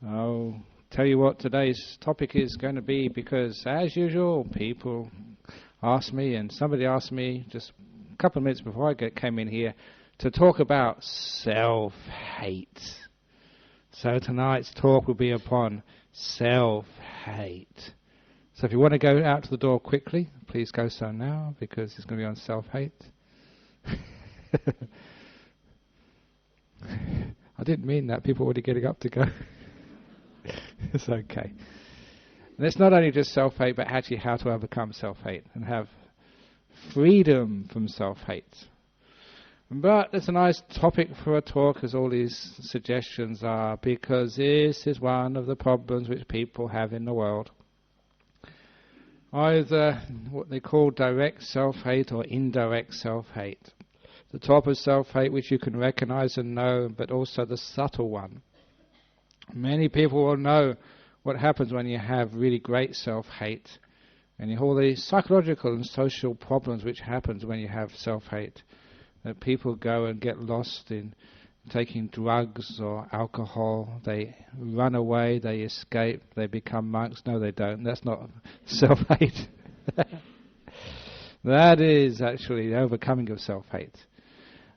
I'll tell you what today's topic is going to be, because as usual people ask me, and somebody asked me just a couple of minutes before I came in here, to talk about self-hate. So tonight's talk will be upon self-hate. So if you want to go out to the door quickly, please go so now, because it's going to be on self-hate. I didn't mean that. People are already getting up to go. It's okay. And it's not only just self-hate, but actually how to overcome self-hate and have freedom from self-hate. But it's a nice topic for a talk, as all these suggestions are, because this is one of the problems which people have in the world. Either what they call direct self-hate or indirect self-hate. The type of self-hate which you can recognize and know, but also the subtle one. Many people will know what happens when you have really great self-hate, and you have all the psychological and social problems which happens when you have self-hate. That people go and get lost in taking drugs or alcohol, they run away, they escape, they become monks. No, they don't. That's not self-hate. That is actually the overcoming of self-hate.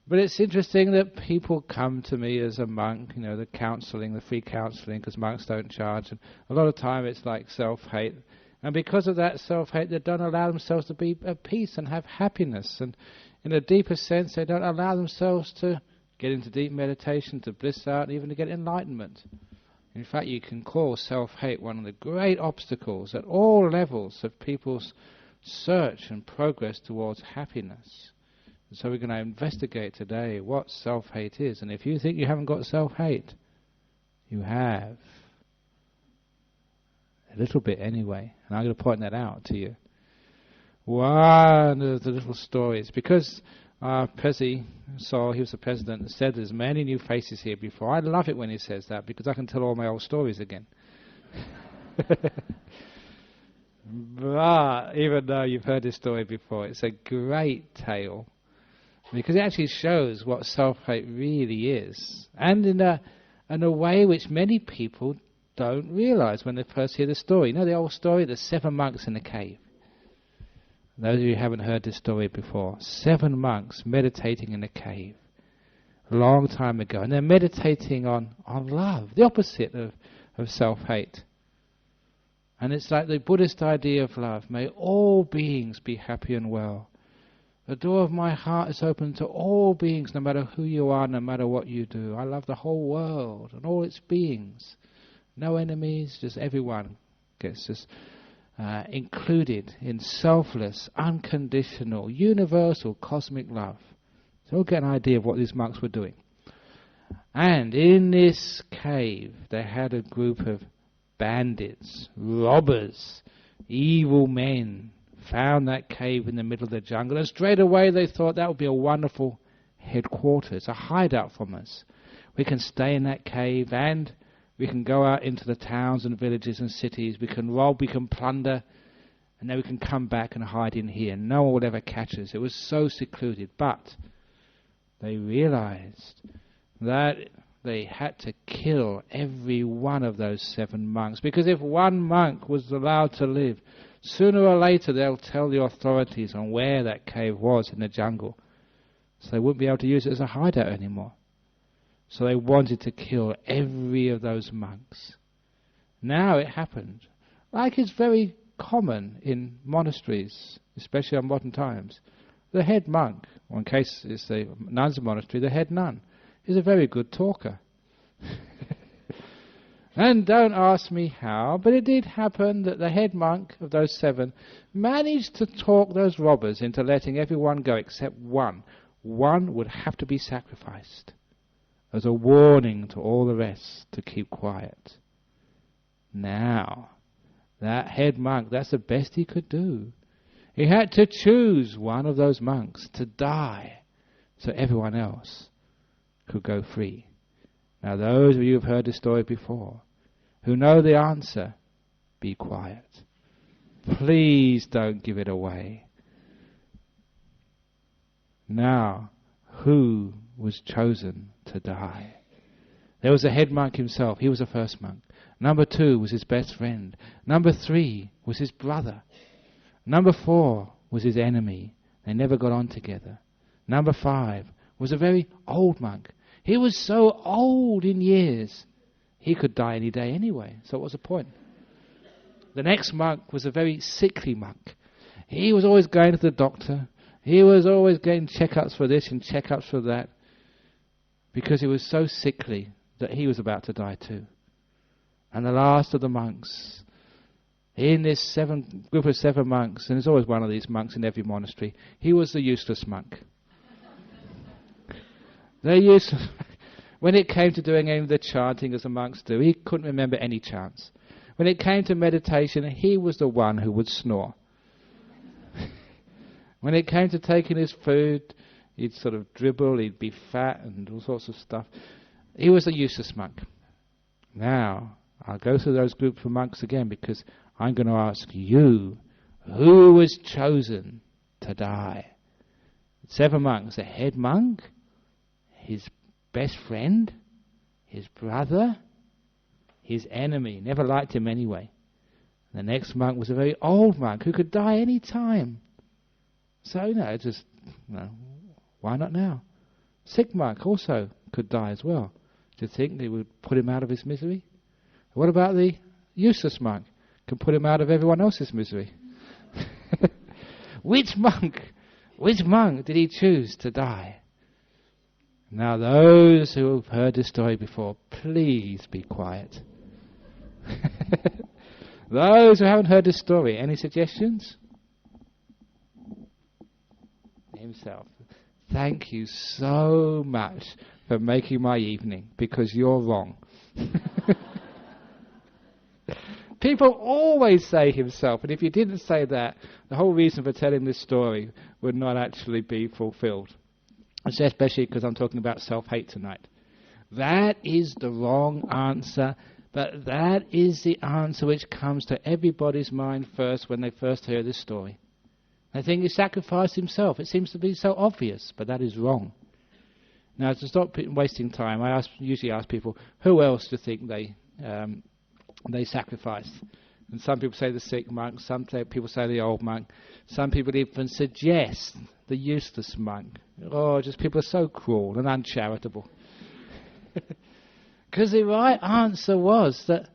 But it's interesting that people come to me as a monk, you know, the counselling, the free counselling, because monks don't charge. And a lot of time it's like self-hate. And because of that self-hate, they don't allow themselves to be at peace and have happiness. And in a deeper sense, they don't allow themselves to get into deep meditation, to bliss out, and even to get enlightenment. In fact, you can call self-hate one of the great obstacles at all levels of people's search and progress towards happiness. And so we're going to investigate today what self-hate is. And if you think you haven't got self-hate, you have. A little bit anyway. And I'm going to point that out to you. One of the little stories, because Prezi saw, he was the president, and said there's many new faces here before. I love it when he says that, because I can tell all my old stories again. But even though you've heard this story before, it's a great tale, because it actually shows what self-hate really is, and in a way which many people don't realize when they first hear the story. You know the old story, the 7 monks in the cave? Those of you who haven't heard this story before, 7 monks meditating in a cave a long time ago, and they're meditating on love, the opposite of self-hate. And it's like the Buddhist idea of love. May all beings be happy and well. The door of my heart is open to all beings, no matter who you are, no matter what you do. I love the whole world and all its beings. No enemies, just everyone gets just included in selfless, unconditional, universal, cosmic love. So we'll get an idea of what these monks were doing. And in this cave, they had a group of bandits, robbers, evil men, found that cave in the middle of the jungle, and straight away they thought that would be a wonderful headquarters, a hideout from us. We can stay in that cave, and we can go out into the towns and villages and cities. We can rob, we can plunder, and then we can come back and hide in here. No one will ever catch us. It was so secluded. But they realized that they had to kill every one of those 7 monks, because if one monk was allowed to live, sooner or later they'll tell the authorities on where that cave was in the jungle. So they wouldn't be able to use it as a hideout anymore. So they wanted to kill every of those monks. Now it happened, like it's very common in monasteries, especially in modern times. The head monk, or in case it's the nuns monastery, the head nun, is a very good talker. And don't ask me how, but it did happen that the head monk of those 7 managed to talk those robbers into letting everyone go except one. One would have to be sacrificed as a warning to all the rest to keep quiet. Now, that head monk, that's the best he could do. He had to choose one of those monks to die so everyone else could go free. Now, those of you who have heard this story before, who know the answer, be quiet. Please don't give it away. Now, who was chosen to die? There was the head monk himself. He was the first monk. Number 2 was his best friend. Number 3 was his brother. Number 4 was his enemy. They never got on together. Number 5 was a very old monk. He was so old in years, he could die any day anyway. So what was the point? The next monk was a very sickly monk. He was always going to the doctor. He was always getting checkups for this and checkups for that, because he was so sickly that he was about to die too. And the last of the monks, in this group of 7 monks, and there's always one of these monks in every monastery, he was the useless monk. When it came to doing any of the chanting as the monks do, he couldn't remember any chants. When it came to meditation, he was the one who would snore. When it came to taking his food, he'd sort of dribble, he'd be fat and all sorts of stuff. He was a useless monk. Now, I'll go through those groups of monks again, because I'm going to ask you, who was chosen to die? 7 monks, the head monk, his best friend, his brother, his enemy. Never liked him anyway. The next monk was a very old monk who could die any time. So, why not now? Sick monk also could die as well. Do you think they would put him out of his misery? What about the useless monk? Can put him out of everyone else's misery. Which monk did he choose to die? Now those who have heard this story before, please be quiet. Those who haven't heard this story, any suggestions? Himself. Thank you so much for making my evening, because you're wrong. People always say himself, and if you didn't say that, the whole reason for telling this story would not actually be fulfilled. Especially because I'm talking about self-hate tonight. That is the wrong answer, but that is the answer which comes to everybody's mind first when they first hear this story. They think he sacrificed himself. It seems to be so obvious, but that is wrong. Now, to stop wasting time, I usually ask people, who else do you think they sacrificed? And some people say the sick monk, some people say the old monk, some people even suggest the useless monk. Oh, just people are so cruel and uncharitable. Because the right answer was that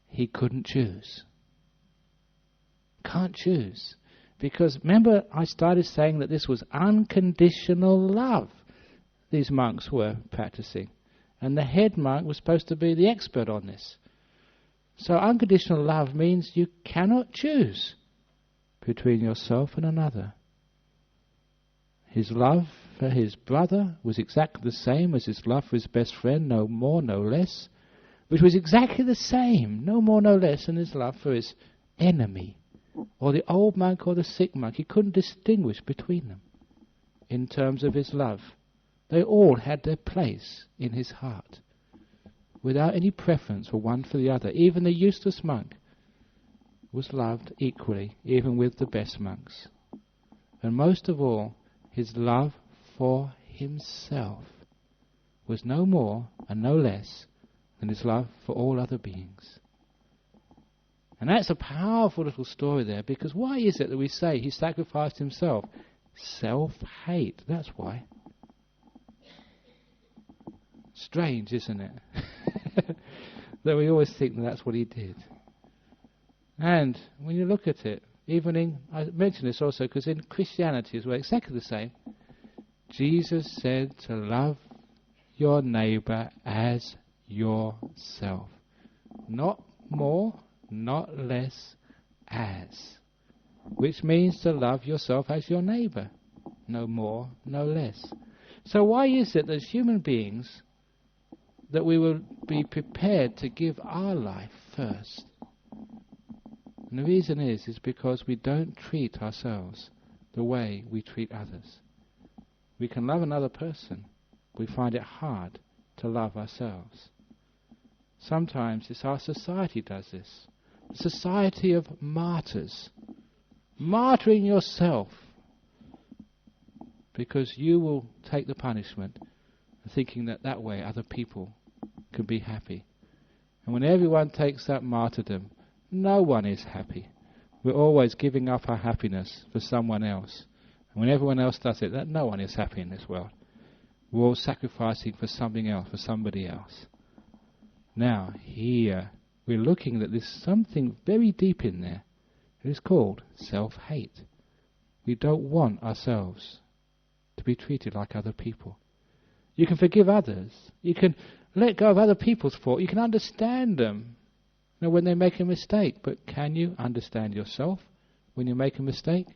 he couldn't choose. Can't choose. Because remember, I started saying that this was unconditional love these monks were practicing. And the head monk was supposed to be the expert on this. So unconditional love means you cannot choose between yourself and another. His love for his brother was exactly the same as his love for his best friend, no more, no less, which was exactly the same, no more, no less, than his love for his enemy, or the old monk or the sick monk. He couldn't distinguish between them in terms of his love. They all had their place in his heart, without any preference for one for the other. Even the useless monk was loved equally, even with the best monks. And most of all, his love for himself was no more and no less than his love for all other beings. And that's a powerful little story there, because why is it that we say he sacrificed himself? Self-hate, that's why. Strange, isn't it? That we always think that's what he did. And when you look at it, even in, I mention this also because in Christianity as well, exactly the same. Jesus said to love your neighbour as yourself. Not more, not less, as. Which means to love yourself as your neighbour. No more, no less. So why is it that as human beings that we will be prepared to give our life first? And the reason is because we don't treat ourselves the way we treat others. We can love another person. We find it hard to love ourselves. Sometimes it's our society does this. The society of martyrs. Martyring yourself because you will take the punishment, thinking that way other people can be happy. And when everyone takes that martyrdom, no one is happy. We're always giving up our happiness for someone else. And when everyone else does it, no one is happy in this world. We're all sacrificing for something else, for somebody else. Now, here, we're looking that there's something very deep in there. It is called self-hate. We don't want ourselves to be treated like other people. You can forgive others. You can let go of other people's fault. You can understand them, when they make a mistake. But can you understand yourself when you make a mistake?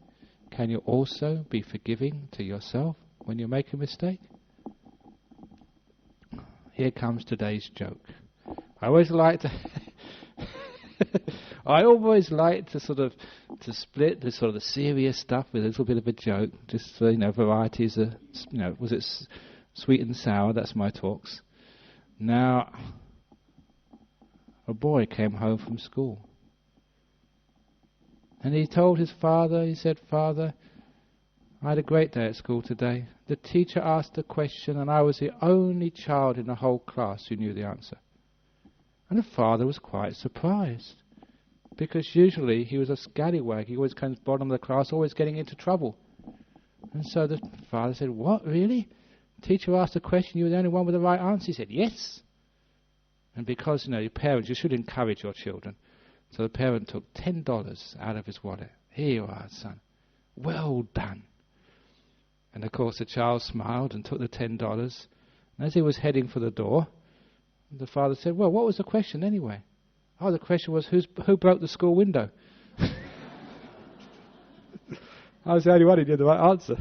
Can you also be forgiving to yourself when you make a mistake? Here comes today's joke. I always like to to split the sort of the serious stuff with a little bit of a joke, just so, varieties of, was it sweet and sour? That's my talks. Now, a boy came home from school, and he told his father, he said, "Father, I had a great day at school today. The teacher asked a question, and I was the only child in the whole class who knew the answer." And the father was quite surprised, because usually he was a scallywag. He always comes bottom of the class, always getting into trouble. And so the father said, "What, really? The teacher asked a question, you were the only one with the right answer?" He said, "Yes." And because, your parents, you should encourage your children. So the parent took $10 out of his wallet. "Here you are, son. Well done." And of course the child smiled and took the $10. And as he was heading for the door, the father said, "Well, what was the question anyway?" "Oh, the question was, who broke the school window?" I was the only one who knew the right answer.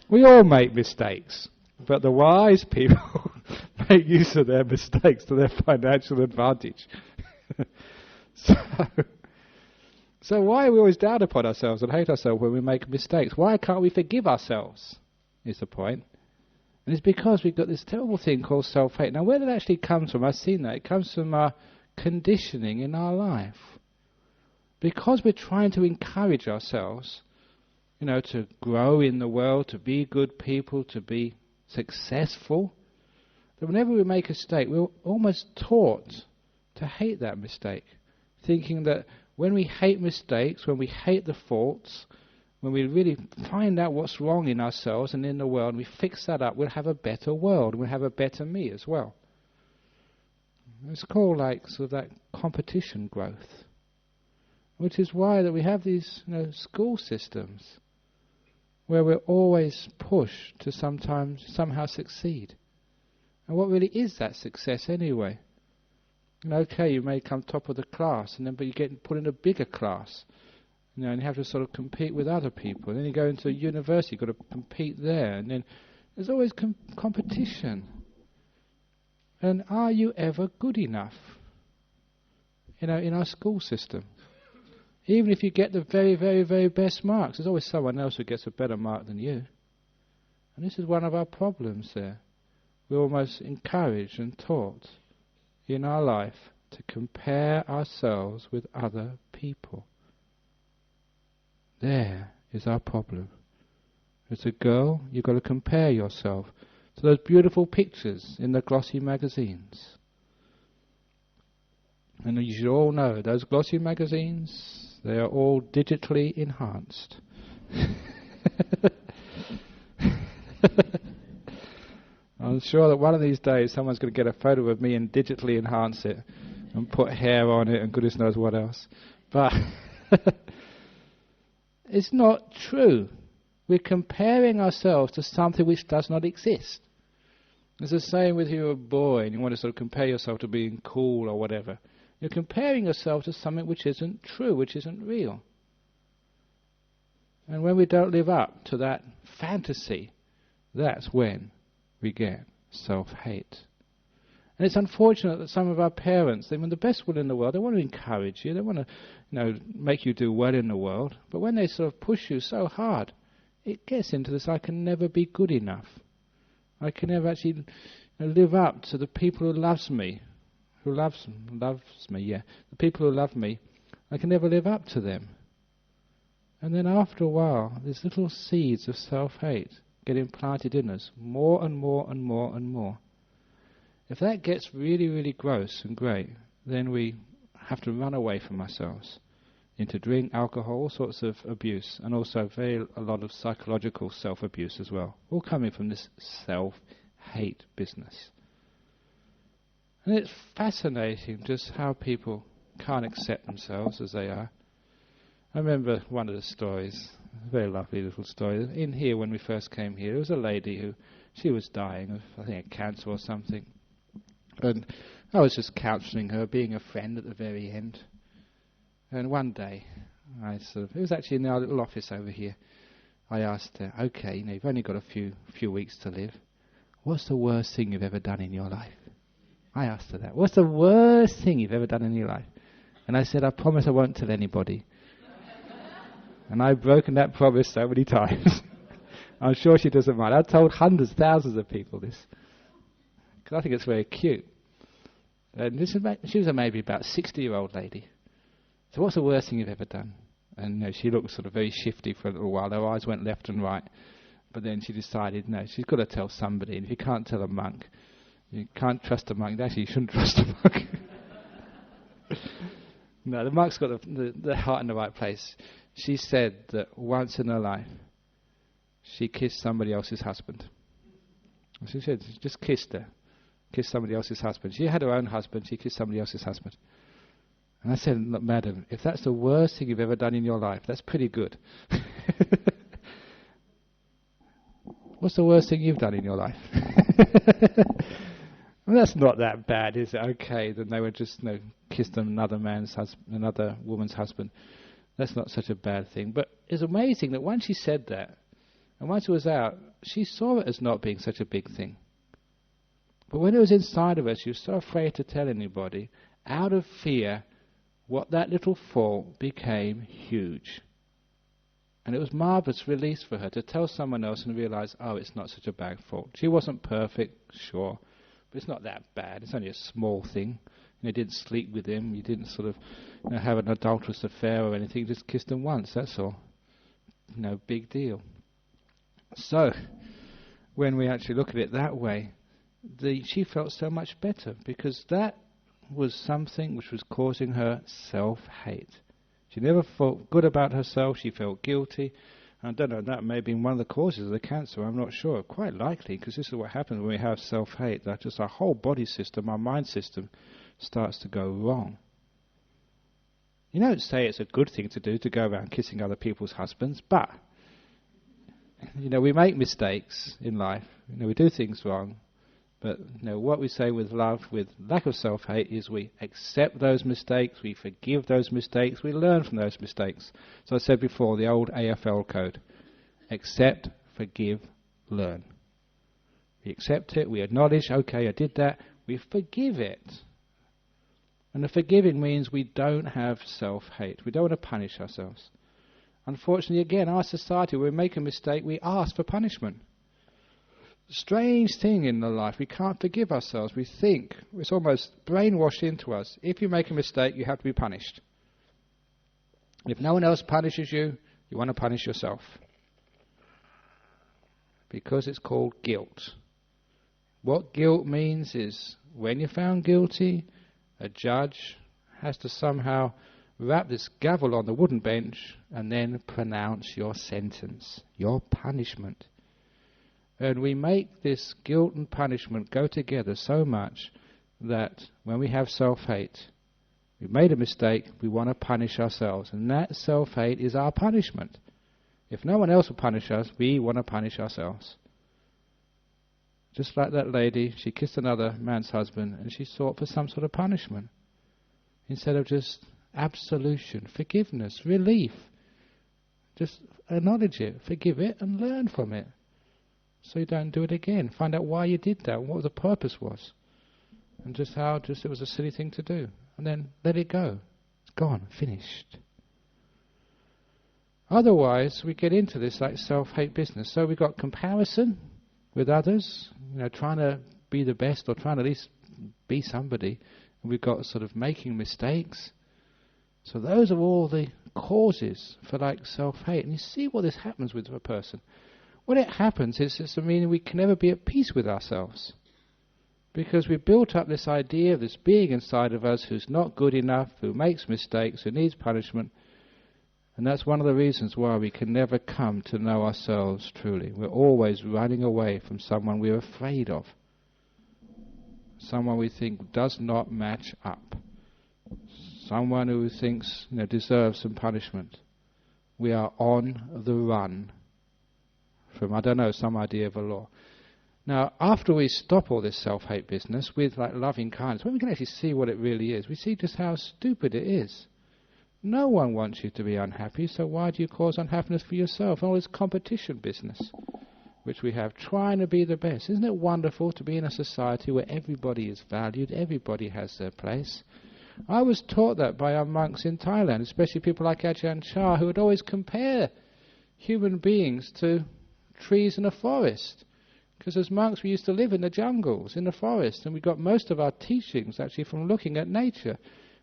We all make mistakes, but the wise people make use of their mistakes to their financial advantage. So why are we always down upon ourselves and hate ourselves when we make mistakes? Why can't we forgive ourselves, is the point. And it's because we've got this terrible thing called self-hate. Now, where did it actually come from? I've seen that. It comes from our conditioning in our life. Because we're trying to encourage ourselves, to grow in the world, to be good people, to be successful, that whenever we make a mistake, we're almost taught to hate that mistake, thinking that when we hate mistakes, when we hate the faults, when we really find out what's wrong in ourselves and in the world, and we fix that up, we'll have a better world, we'll have a better me as well. It's called that competition growth, which is why that we have these school systems where we're always pushed to somehow succeed. And what really is that success anyway? Okay, you may come top of the class, but you get put in a bigger class, and you have to sort of compete with other people. And then you go into a university, you've got to compete there, and then there's always competition. And are you ever good enough? In our school system. Even if you get the very, very, very best marks, there's always someone else who gets a better mark than you. And this is one of our problems there. We're almost encouraged and taught in our life to compare ourselves with other people. There is our problem. As a girl, you've got to compare yourself to those beautiful pictures in the glossy magazines. And you should all know, those glossy magazines, they are all digitally enhanced. I'm sure that one of these days someone's going to get a photo of me and digitally enhance it and put hair on it and goodness knows what else. But it's not true. We're comparing ourselves to something which does not exist. It's the same with you're a boy and you want to sort of compare yourself to being cool or whatever. You're comparing yourself to something which isn't true, which isn't real. And when we don't live up to that fantasy, that's when we get self-hate. And it's unfortunate that some of our parents, they want the best will in the world, they want to encourage you, they want to make you do well in the world, but when they sort of push you so hard, it gets into this, I can never be good enough. I can never actually live up to the people who loves me. The people who love me, I can never live up to them. And then after a while, these little seeds of self-hate get implanted in us more and more and more and more. If that gets really, really gross and great, then we have to run away from ourselves into drink, alcohol, all sorts of abuse, and also a lot of psychological self-abuse as well, all coming from this self-hate business. And it's fascinating just how people can't accept themselves as they are. I remember one of the stories, a very lovely little story. In here, when we first came here, there was a lady who, she was dying of, I think, a cancer or something. And I was just counselling her, being a friend at the very end. And one day, it was actually in our little office over here, I asked her, okay, you've only got a few weeks to live. What's the worst thing you've ever done in your life? I asked her that. What's the worst thing you've ever done in your life? And I said, I promise I won't tell anybody. And I've broken that promise so many times. I'm sure she doesn't mind. I've told hundreds, thousands of people this. Because I think it's very cute. And she was maybe about 60-year-old lady. So what's the worst thing you've ever done? And she looked sort of very shifty for a little while. Her eyes went left and right. But then she decided, no, she's got to tell somebody. And if you can't tell a monk, you can't trust a monk. Actually, you shouldn't trust a monk. No, the monk's got the heart in the right place. She said that once in her life, she kissed somebody else's husband. She said, she just kissed somebody else's husband. She had her own husband, she kissed somebody else's husband. And I said, look, madam, if that's the worst thing you've ever done in your life, that's pretty good. What's the worst thing you've done in your life? Well, that's not that bad, is it? Okay, then they would just kissed another woman's husband. That's not such a bad thing. But it's amazing that once she said that, and once it was out, she saw it as not being such a big thing. But when it was inside of her, she was so afraid to tell anybody, out of fear, what that little fault became huge. And it was marvellous release for her to tell someone else and realise, oh, it's not such a bad fault. She wasn't perfect, sure, but it's not that bad. It's only a small thing. You didn't sleep with him, you didn't sort of have an adulterous affair or anything, you just kissed him once, that's all. No big deal. So, when we actually look at it that way, she felt so much better, because that was something which was causing her self-hate. She never felt good about herself, she felt guilty. I don't know, that may have been one of the causes of the cancer, I'm not sure. Quite likely, because this is what happens when we have self-hate, that just our whole body system, our mind system, starts to go wrong. You don't say it's a good thing to do, to go around kissing other people's husbands, but we make mistakes in life, we do things wrong, but what we say with love, with lack of self-hate, is we accept those mistakes, we forgive those mistakes, we learn from those mistakes. So I said before, the old AFL code: accept, forgive, learn. We accept it, we acknowledge, okay, I did that, we forgive it. And the forgiving means we don't have self-hate, we don't want to punish ourselves. Unfortunately, again, our society, when we make a mistake, we ask for punishment. Strange thing in the life, we can't forgive ourselves. We think, it's almost brainwashed into us, if you make a mistake, you have to be punished. If no one else punishes you, you want to punish yourself. Because it's called guilt. What guilt means is, when you're found guilty, a judge has to somehow wrap this gavel on the wooden bench and then pronounce your sentence, your punishment. And we make this guilt and punishment go together so much that when we have self-hate, we've made a mistake, we want to punish ourselves. And that self-hate is our punishment. If no one else will punish us, we want to punish ourselves. Just like that lady, she kissed another man's husband and she sought for some sort of punishment. Instead of just absolution, forgiveness, relief. Just acknowledge it, forgive it, and learn from it. So you don't do it again. Find out why you did that, what the purpose was. And just how it was a silly thing to do. And then let it go. It's gone, finished. Otherwise, we get into this like self-hate business. So we've got comparison with others, trying to be the best or trying to at least be somebody. And we've got sort of making mistakes. So those are all the causes for like self-hate. And you see what this happens with a person. when it happens, it's just meaning we can never be at peace with ourselves. Because we've built up this idea of this being inside of us who's not good enough, who makes mistakes, who needs punishment. And that's one of the reasons why we can never come to know ourselves truly. We're always running away from someone we're afraid of. Someone we think does not match up. Someone who thinks, deserves some punishment. We are on the run from, some idea of a law. Now, after we stop all this self-hate business with loving kindness, when we can actually see what it really is, we see just how stupid it is. No one wants you to be unhappy, so why do you cause unhappiness for yourself? All this competition business which we have, trying to be the best. Isn't it wonderful to be in a society where everybody is valued, everybody has their place? I was taught that by our monks in Thailand, especially people like Ajahn Chah, who would always compare human beings to trees in a forest. Because as monks we used to live in the jungles, in the forest, and we got most of our teachings actually from looking at nature.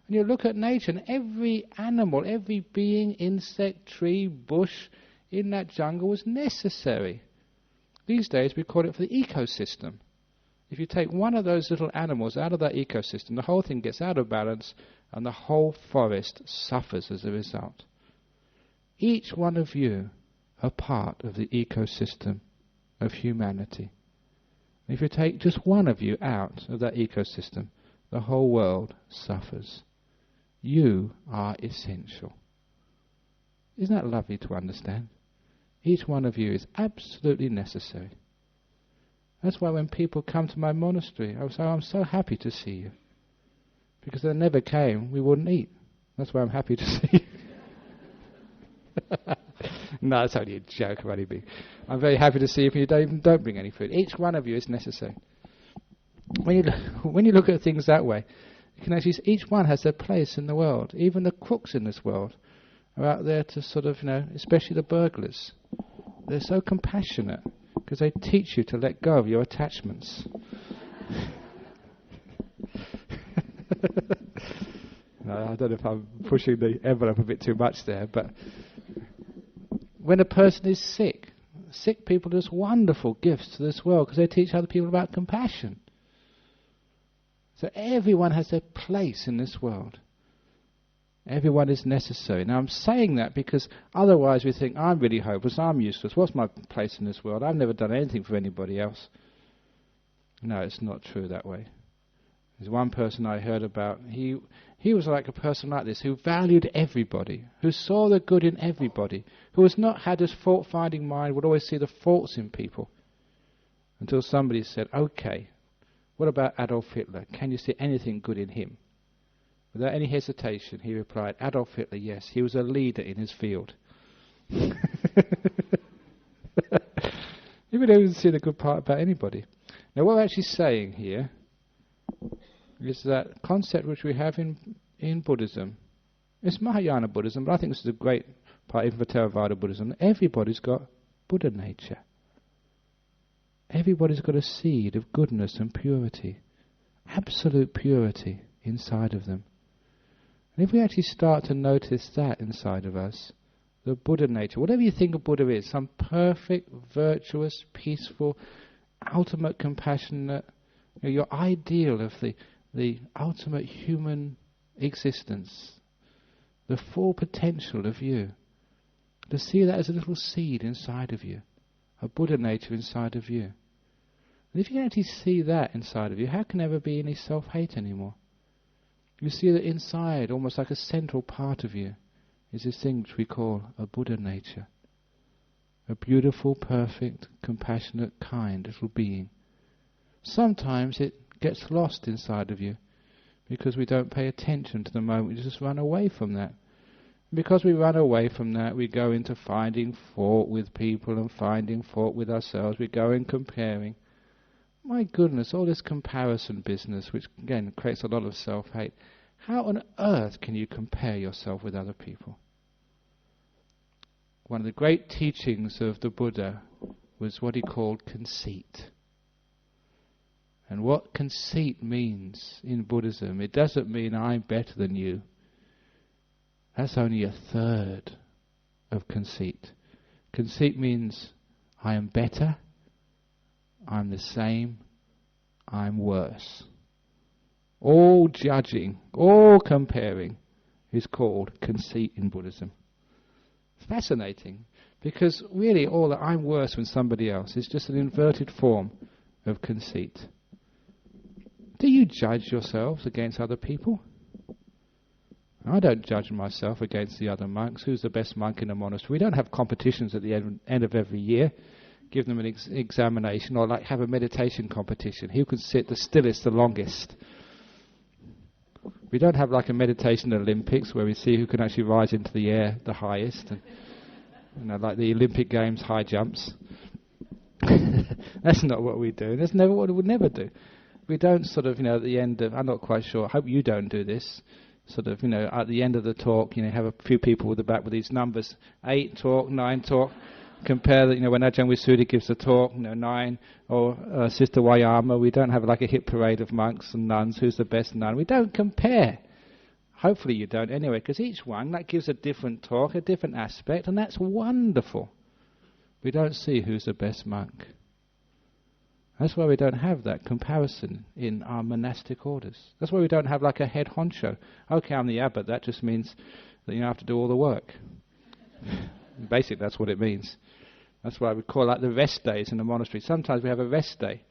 And you look at nature, and every animal, every being, insect, tree, bush in that jungle was necessary. These days we call it for the ecosystem. If you take one of those little animals out of that ecosystem, the whole thing gets out of balance and the whole forest suffers as a result. Each one of you are part of the ecosystem of humanity. If you take just one of you out of that ecosystem, the whole world suffers. You are essential. Isn't that lovely to understand? Each one of you is absolutely necessary. That's why when people come to my monastery, I say, I'm so happy to see you. Because if they never came, we wouldn't eat. That's why I'm happy to see you. No, it's only a joke, I'm very happy to see you if you don't bring any food. Each one of you is necessary. When you look at things that way, you can actually see each one has their place in the world. Even the crooks in this world are out there to especially the burglars. They're so compassionate because they teach you to let go of your attachments. No, I don't know if I'm pushing the envelope a bit too much there, but when a person is sick people are just wonderful gifts to this world because they teach other people about compassion. So everyone has their place in this world. Everyone is necessary. Now I'm saying that because otherwise we think, I'm really hopeless, I'm useless, what's my place in this world? I've never done anything for anybody else. No, it's not true that way. There's one person I heard about, he was like a person like this, who valued everybody, who saw the good in everybody, who had this fault-finding mind, would always see the faults in people. Until somebody said, okay, what about Adolf Hitler? Can you see anything good in him? Without any hesitation, he replied, Adolf Hitler, yes, he was a leader in his field. He would even see the good part about anybody. Now what we're actually saying here is that concept which we have in Buddhism, it's Mahayana Buddhism, but I think this is a great part even for Theravada Buddhism. Everybody's got Buddha nature. Everybody's got a seed of goodness and purity, absolute purity inside of them. And if we actually start to notice that inside of us, the Buddha nature, whatever you think of Buddha is, some perfect, virtuous, peaceful, ultimate compassionate, your ideal of the ultimate human existence, the full potential of you, to see that as a little seed inside of you, a Buddha nature inside of you. And if you can actually see that inside of you, how can there ever be any self-hate anymore? You see that inside, almost like a central part of you, is this thing which we call a Buddha nature. A beautiful, perfect, compassionate, kind little being. Sometimes it gets lost inside of you because we don't pay attention to the moment. We just run away from that. And because we run away from that, we go into finding fault with people and finding fault with ourselves. We go in comparing. My goodness, all this comparison business, which again creates a lot of self-hate. How on earth can you compare yourself with other people? One of the great teachings of the Buddha was what he called conceit. And what conceit means in Buddhism, it doesn't mean I'm better than you. That's only a third of conceit. Conceit means I am better, I'm the same, I'm worse. All judging, all comparing is called conceit in Buddhism. Fascinating, because really all that I'm worse than somebody else is just an inverted form of conceit. Do you judge yourselves against other people? I don't judge myself against the other monks. Who's the best monk in the monastery? We don't have competitions at the end of every year. Give them an examination, or like have a meditation competition. Who can sit the stillest the longest? We don't have like a meditation Olympics where we see who can actually rise into the air the highest, and like the Olympic Games high jumps. That's not what we do. That's never what we would never do. We don't sort of, at the end of, I'm not quite sure, I hope you don't do this, sort of, at the end of the talk, have a few people with the back with these numbers, 8 talk, 9 talk, compare that, when Ajahn Visuddhi gives a talk, 9, or Sister Wayama, we don't have like a hit parade of monks and nuns, who's the best nun. We don't compare. Hopefully you don't anyway, because each one, that gives a different talk, a different aspect, and that's wonderful. We don't see who's the best monk. That's why we don't have that comparison in our monastic orders. That's why we don't have like a head honcho. Okay, I'm the abbot, that just means that you have to do all the work. Basically, that's what it means. That's why we call that the rest days in the monastery. Sometimes we have a rest day.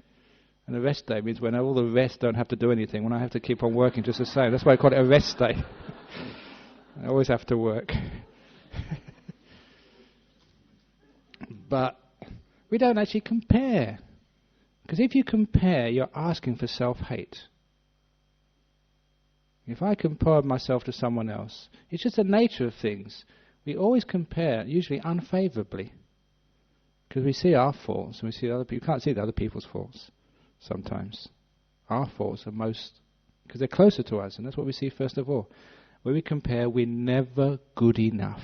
And a rest day means when all the rest don't have to do anything, when I have to keep on working just the same. That's why I call it a rest day. I always have to work. But we don't actually compare. Because if you compare, you're asking for self-hate. If I compare myself to someone else, it's just the nature of things. We always compare, usually unfavorably. Because we see our faults and we see other people. You can't see the other people's faults sometimes. Our faults are most, because they're closer to us, and that's what we see first of all. When we compare, we're never good enough.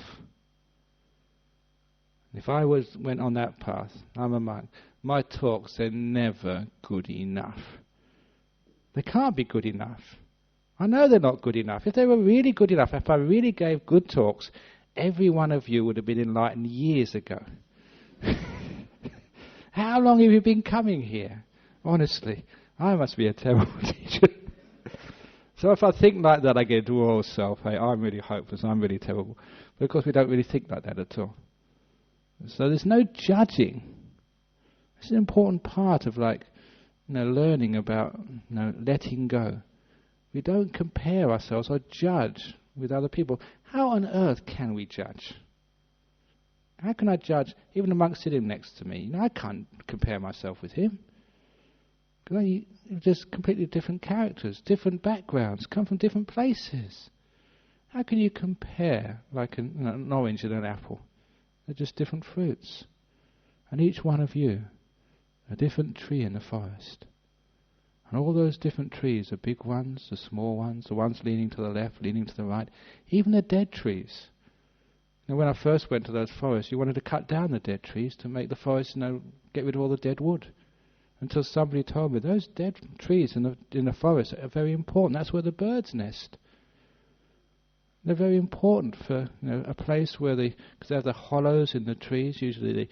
If I went on that path, I'm a monk, my talks are never good enough. They can't be good enough. I know they're not good enough. If they were really good enough, if I really gave good talks, every one of you would have been enlightened years ago. How long have you been coming here? Honestly, I must be a terrible teacher. So if I think like that, I get, oh, self-hate, I'm really hopeless, I'm really terrible. But of course we don't really think like that at all. So there's no judging. It's an important part of learning about letting go. We don't compare ourselves or judge with other people. How on earth can we judge? How can I judge even a monk sitting next to me? I can't compare myself with him. Because just completely different characters, different backgrounds, come from different places. How can you compare like an orange and an apple? They're just different fruits. And each one of you, a different tree in the forest. And all those different trees, the big ones, the small ones, the ones leaning to the left, leaning to the right, even the dead trees. When I first went to those forests, you wanted to cut down the dead trees to make the forest, get rid of all the dead wood. Until somebody told me, those dead trees in the forest are very important. That's where the birds nest. They're very important for a place where because they have the hollows in the trees. Usually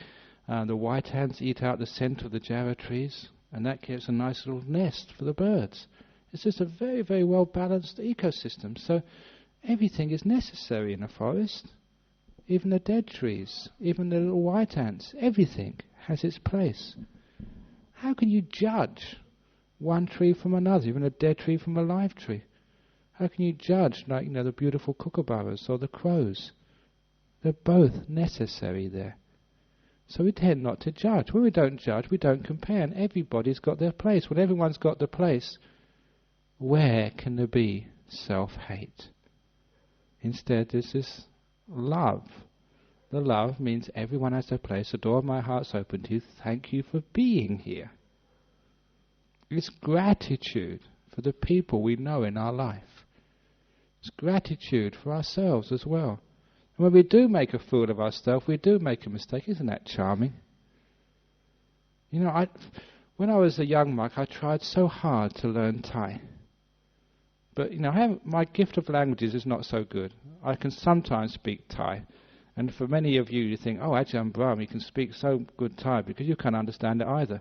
the white ants eat out the scent of the jarrah trees, and that gives a nice little nest for the birds. It's just a very, very well balanced ecosystem. So everything is necessary in a forest. Even the dead trees, even the little white ants, everything has its place. How can you judge one tree from another, even a dead tree from a live tree? How can you judge, the beautiful kookaburras or the crows? They're both necessary there. So we tend not to judge. When we don't judge, we don't compare, and everybody's got their place. When everyone's got their place, where can there be self-hate? Instead, there's this love. The love means everyone has their place. The door of my heart's open to you. Thank you for being here. It's gratitude for the people we know in our life. It's gratitude for ourselves as well. And when we do make a fool of ourselves, we do make a mistake. Isn't that charming? When I was a young monk, I tried so hard to learn Thai. But my gift of languages is not so good. I can sometimes speak Thai, And for many of you, you think, oh, Ajahn Brahm, he can speak so good Thai, because you can't understand it either.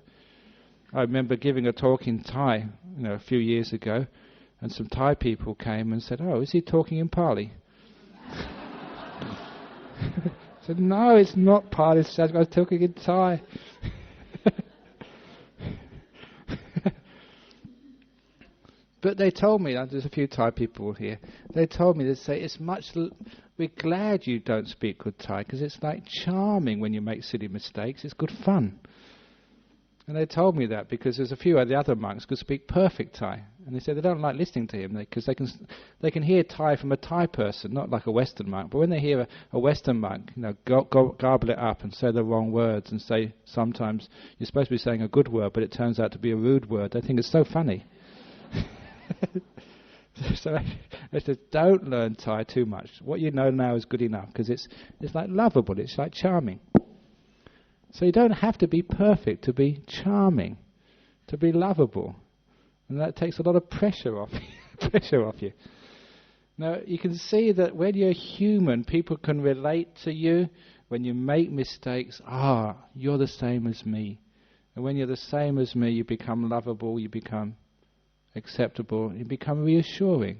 I remember giving a talk in Thai, a few years ago, and some Thai people came and said, oh, is he talking in Pali? I said, no, it's not Pali, I was talking in Thai. But they told me, there's a few Thai people here, they told me, they say, we're glad you don't speak good Thai, because it's like charming when you make silly mistakes, it's good fun. And they told me that because there's a few of the other monks could speak perfect Thai. And they said they don't like listening to him, because they can hear Thai from a Thai person, not like a Western monk. But when they hear a Western monk, garble it up and say the wrong words, and say sometimes you're supposed to be saying a good word, but it turns out to be a rude word, they think it's so funny. So I said, don't learn Thai too much. What you know now is good enough, because it's like lovable, it's like charming. So you don't have to be perfect to be charming, to be lovable. And that takes a lot of pressure off you. Now, you can see that when you're human, people can relate to you. When you make mistakes, you're the same as me. And when you're the same as me, you become lovable, you become acceptable, you become reassuring.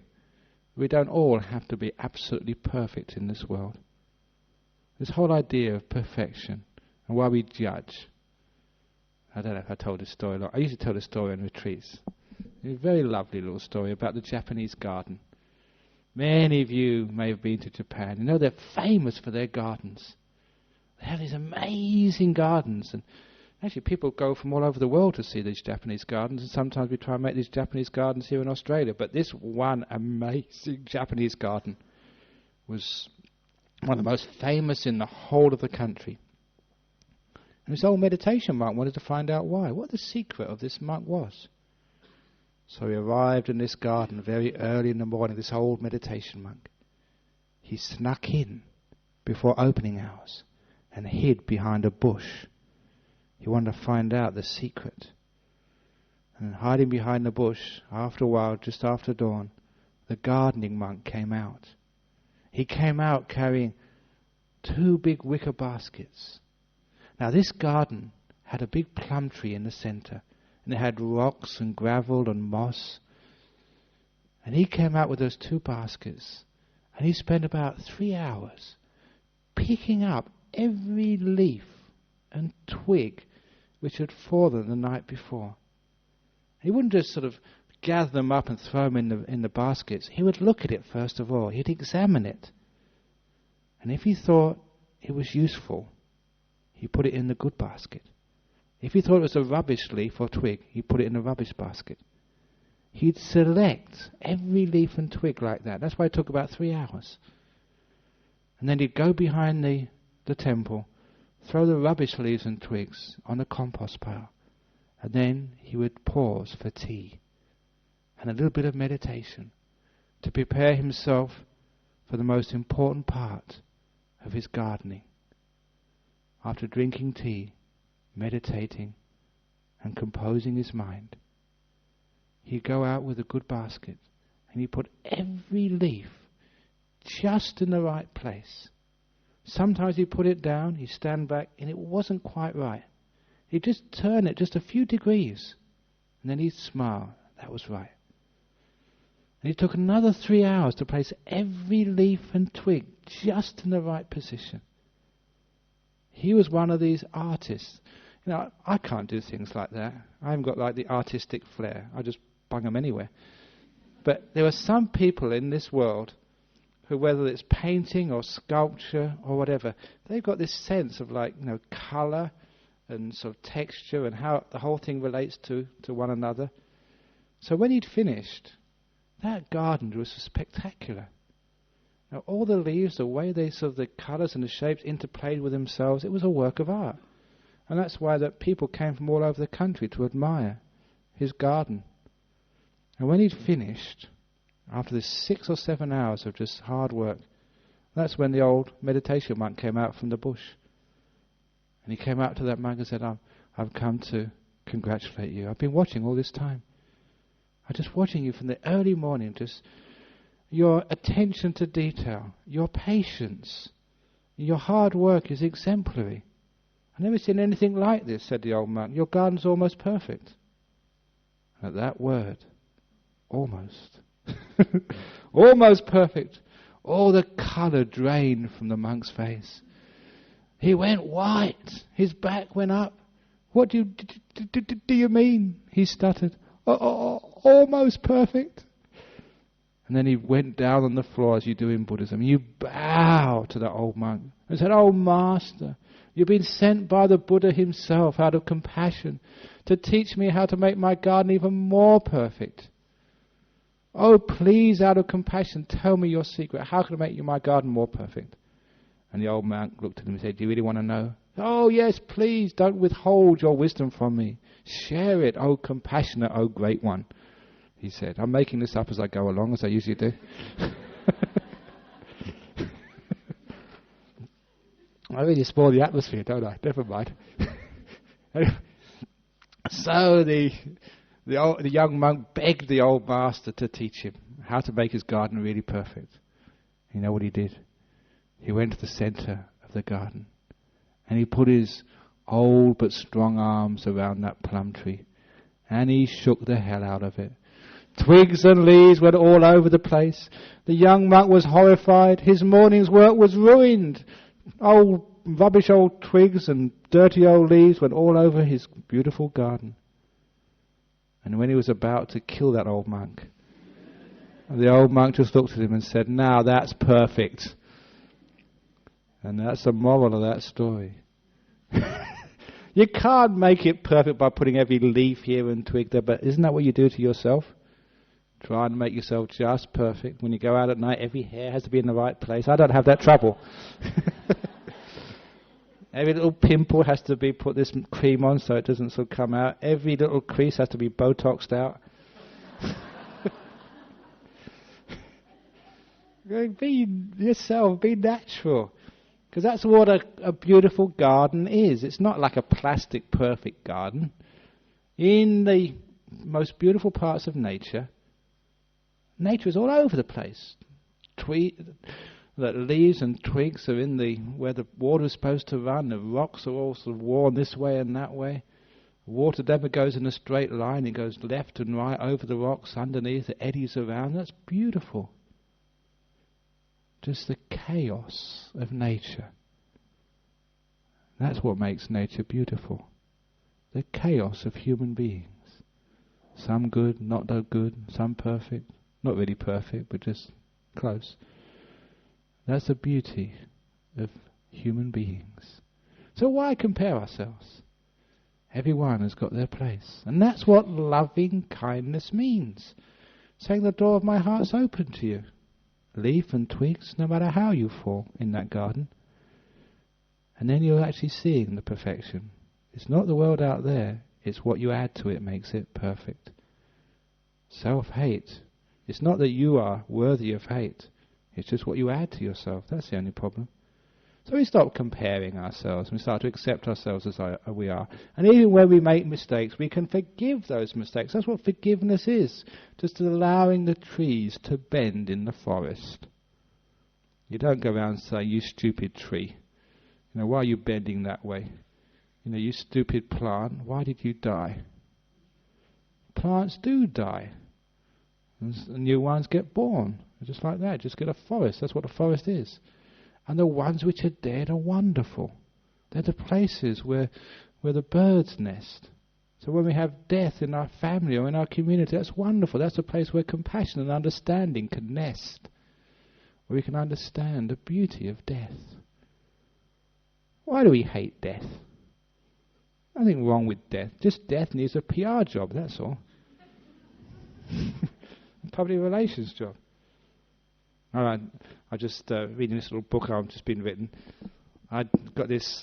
We don't all have to be absolutely perfect in this world. This whole idea of perfection and why we judge. I don't know if I told this story a lot. I used to tell this story on retreats. It's a very lovely little story about the Japanese garden. Many of you may have been to Japan. You know they're famous for their gardens. They have these amazing gardens, and actually people go from all over the world to see these Japanese gardens, and sometimes we try and make these Japanese gardens here in Australia. But this one amazing Japanese garden was one of the most famous in the whole of the country. And this old meditation monk wanted to find out why, what the secret of this monk was. So he arrived in this garden very early in the morning, this old meditation monk. He snuck in before opening hours and hid behind a bush. He wanted to find out the secret. And hiding behind the bush, after a while, just after dawn, the gardening monk came out. He came out carrying 2 big wicker baskets. Now this garden had a big plum tree in the center, and it had rocks and gravel and moss. And he came out with those 2 baskets, and he spent about 3 hours picking up every leaf and twig which had fallen the night before. He wouldn't just sort of gather them up and throw them in the baskets. He would look at it first of all. He'd examine it. And if he thought it was useful, he put it in the good basket. If he thought it was a rubbish leaf or twig, he put it in the rubbish basket. He'd select every leaf and twig like that. That's why it took about 3 hours. And then he'd go behind the temple, throw the rubbish leaves and twigs on a compost pile, and then he would pause for tea and a little bit of meditation to prepare himself for the most important part of his gardening. After drinking tea, meditating, and composing his mind, he'd go out with a good basket and he'd put every leaf just in the right place. Sometimes he'd put it down, he'd stand back, and it wasn't quite right. He'd just turn it just a few degrees, and then he'd smile. That was right. And it took another 3 hours to place every leaf and twig just in the right position. He was one of these artists. I can't do things like that. I haven't got like the artistic flair. I just bung them anywhere. But there are some people in this world who, whether it's painting or sculpture or whatever, they've got this sense of colour and sort of texture and how the whole thing relates to one another. So when he'd finished, that garden was spectacular. Now, all the leaves, the way the colours and the shapes interplayed with themselves, it was a work of art. And that's why that people came from all over the country to admire his garden. And when he'd finished, after this 6 or 7 hours of just hard work, that's when the old meditation monk came out from the bush. And he came out to that monk and said, I've come to congratulate you. I've been watching all this time. I'm just watching you from the early morning, just your attention to detail, your patience, Your hard work is exemplary. I've never seen anything like this, said the old monk. Your garden's almost perfect. At that word, almost. Almost perfect. All the colour drained from the monk's face. He went white. His back went up. What do you mean? He stuttered. Almost perfect. And then he went down on the floor as you do in Buddhism. You bow to the old monk and said, "Oh Master, you've been sent by the Buddha himself out of compassion to teach me how to make my garden even more perfect. Oh, please, out of compassion, tell me your secret. How can I make my garden more perfect?" And the old monk looked at him and said, "Do you really want to know?" "Oh, yes, please, don't withhold your wisdom from me. Share it, oh compassionate, oh great one," he said. I'm making this up as I go along, as I usually do. I really spoil the atmosphere, don't I? Never mind. So the young monk begged the old master to teach him how to make his garden really perfect. You know what he did? He went to the center of the garden and he put his old but strong arms around that plum tree and he shook the hell out of it. Twigs and leaves went all over the place. The young monk was horrified. His morning's work was ruined. Rubbish old twigs and dirty old leaves went all over his beautiful garden. And when he was about to kill that old monk, the old monk just looked at him and said, "Now that's perfect." And that's the moral of that story. You can't make it perfect by putting every leaf here and twig there, but isn't that what you do to yourself? Try and make yourself just perfect. When you go out at night, every hair has to be in the right place. I don't have that trouble. Every little pimple has to be put this cream on so it doesn't sort of come out. Every little crease has to be Botoxed out. Be yourself, be natural. Because that's what a beautiful garden is. It's not like a plastic perfect garden. In the most beautiful parts of nature, nature is all over the place. The leaves and twigs are where the water is supposed to run. The rocks are all sort of worn this way and that way. Water never goes in a straight line. It goes left and right over the rocks, underneath, it eddies around. That's beautiful. Just the chaos of nature. That's what makes nature beautiful. The chaos of human beings. Some good, not that good. Some perfect. Not really perfect, but just close. That's the beauty of human beings. So why compare ourselves? Everyone has got their place. And that's what loving kindness means. Saying the door of my heart's open to you. Leaf and twigs, no matter how you fall in that garden. And then you're actually seeing the perfection. It's not the world out there, it's what you add to it makes it perfect. Self-hate. It's not that you are worthy of hate. It's just what you add to yourself. That's the only problem. So we stop comparing ourselves. We start to accept ourselves as we are. And even when we make mistakes, we can forgive those mistakes. That's what forgiveness is. Just allowing the trees to bend in the forest. You don't go around saying, "You stupid tree. Why are you bending that way? You stupid plant. Why did you die?" Plants do die. And new ones get born. Just like that. Just get a forest. That's what a forest is. And the ones which are dead are wonderful. They're the places where the birds nest. So when we have death in our family or in our community, that's wonderful. That's a place where compassion and understanding can nest. Where we can understand the beauty of death. Why do we hate death? Nothing wrong with death. Just death needs a PR job, that's all. A public relations job. All right, I'm just reading this little book I've just been written. I got this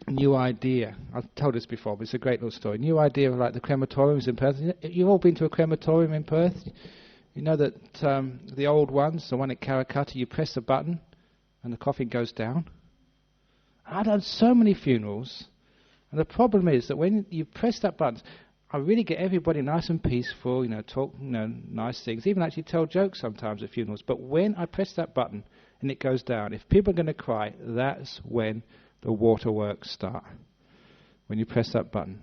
new idea. I've told this before, but it's a great little story. New idea of like the crematoriums in Perth. You've all been to a crematorium in Perth? You know that the old ones, the one at Karrakatta, you press the button and the coffin goes down. I've done so many funerals, and the problem is that when you press that button, I really get everybody nice and peaceful, talk, nice things, even actually tell jokes sometimes at funerals. But when I press that button, and it goes down. If people are going to cry, that's when the waterworks start. When you press that button.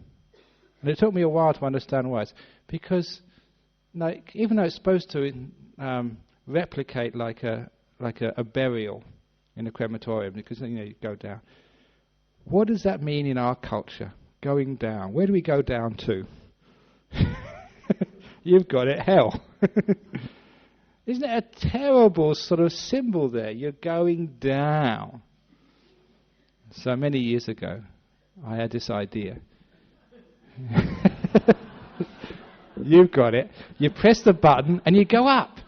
And it took me a while to understand why. It's because, like, even though it's supposed to replicate like a burial in a crematorium, because you go down. What does that mean in our culture? Going down. Where do we go down to? You've got it, hell. Isn't it a terrible sort of symbol there? You're going down. So many years ago, I had this idea. You've got it. You press the button and you go up.